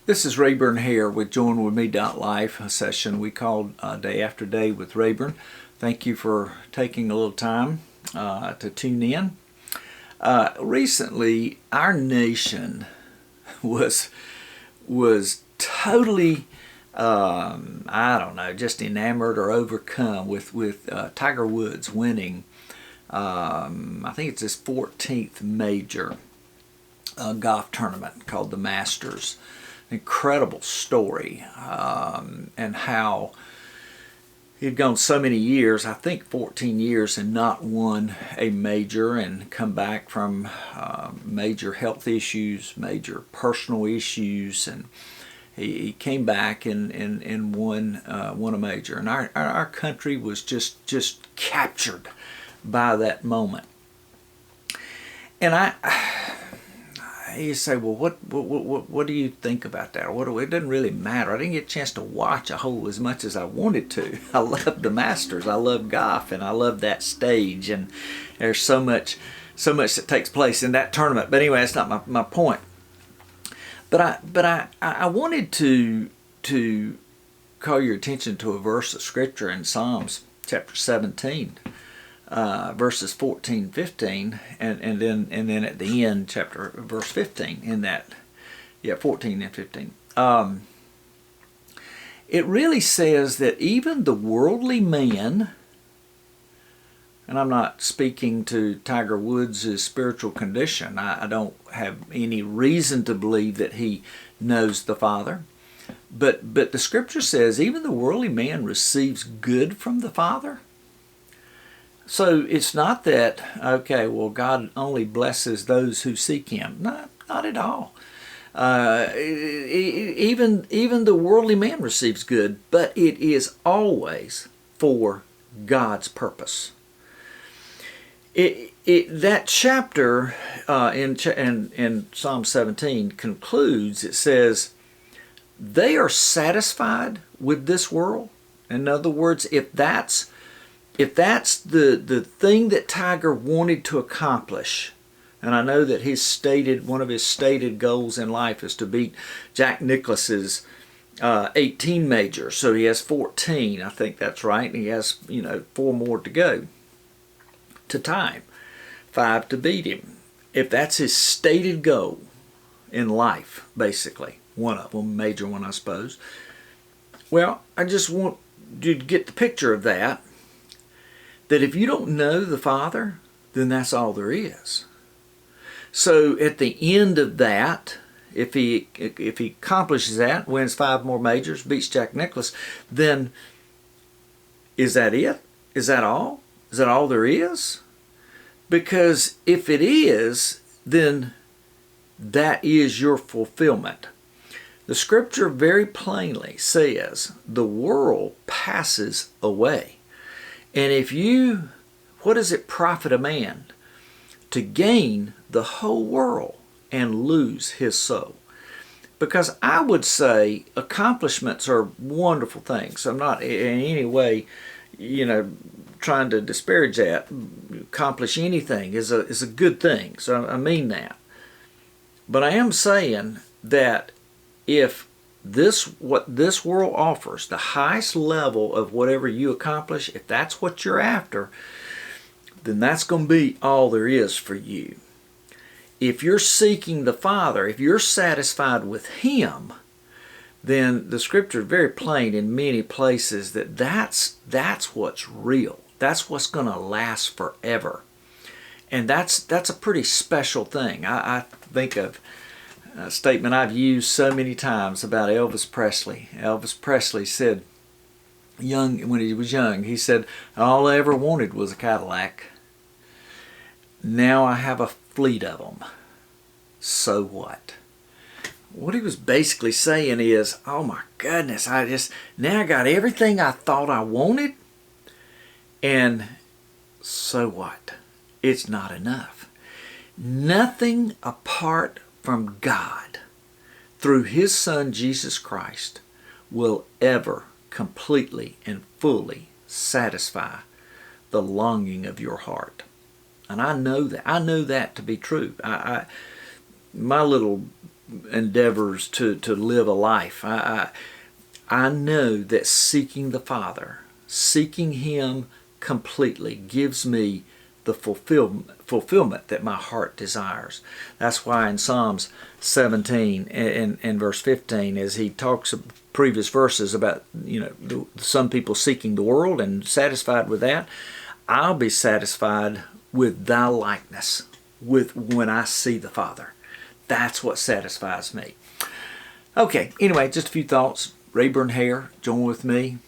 This is Rayburn Hare with Join With Me.life, a session we called Day After Day with Rayburn. Thank you for taking a little time to tune in. Recently, our nation was totally, just enamored or overcome with Tiger Woods winning. I think it's his 14th major golf tournament called the Masters. Incredible story, and how he had gone so many years, I think 14 years, and not won a major, and come back from major health issues, major personal issues, and he came back and won a major. And our country was just captured by that moment. And you say, well, what do you think about that? It doesn't really matter. I didn't get a chance to watch a whole as much as I wanted to. I love the Masters. I love golf, and I love that stage. And there's so much that takes place in that tournament. But anyway, that's not my point. But I wanted to call your attention to a verse of Scripture in Psalms chapter 17. Verses 14, 15, and then at the end, verse 15 in that, 14 and 15. It really says that even the worldly man, and I'm not speaking to Tiger Woods' spiritual condition. I don't have any reason to believe that he knows the Father. But the Scripture says even the worldly man receives good from the Father. So it's not that, okay, well, God only blesses those who seek Him. Not at all. Even the worldly man receives good, but it is always for God's purpose. That chapter in Psalm 17 concludes, it says, they are satisfied with this world. In other words, if that's the thing that Tiger wanted to accomplish, and I know that one of his stated goals in life is to beat Jack Nicklaus's 18 majors, so he has 14, I think that's right, and he has 4 more to go to tie him, 5 to beat him. If that's his stated goal in life, basically, one of them, major one I suppose, well, I just want you to get the picture of that if you don't know the Father, then that's all there is. So at the end of that, if he accomplishes that, wins 5 more majors, beats Jack Nicklaus, then is that it? Is that all? Is that all there is? Because if it is, then that is your fulfillment. The Scripture very plainly says the world passes away. And what does it profit a man to gain the whole world and lose his soul? Because I would say accomplishments are wonderful things. I'm not in any way, trying to disparage that. Accomplish anything is a good thing. So I mean that. But I am saying that if what this world offers, the highest level of whatever you accomplish, if that's what you're after, then that's going to be all there is for you. If you're seeking the Father, if you're satisfied with Him, then the Scripture is very plain in many places that's what's real. That's what's going to last forever. And that's a pretty special thing. I think of a statement I've used so many times about Elvis Presley. Elvis Presley said, when he was young, he said, all I ever wanted was a Cadillac. Now I have a fleet of them. So what? What he was basically saying is, oh my goodness, now I got everything I thought I wanted, and so what? It's not enough. Nothing apart from God through His Son Jesus Christ will ever completely and fully satisfy the longing of your heart. And I know that to be true. My little endeavors to live a life. I know that seeking the Father, seeking Him completely, gives me the fulfillment that my heart desires. That's why in Psalms 17 and verse 15, as he talks previous verses about, some people seeking the world and satisfied with that, I'll be satisfied with thy likeness, with when I see the Father. That's what satisfies me. Okay, anyway, just a few thoughts. Rayburn Hare, join with me.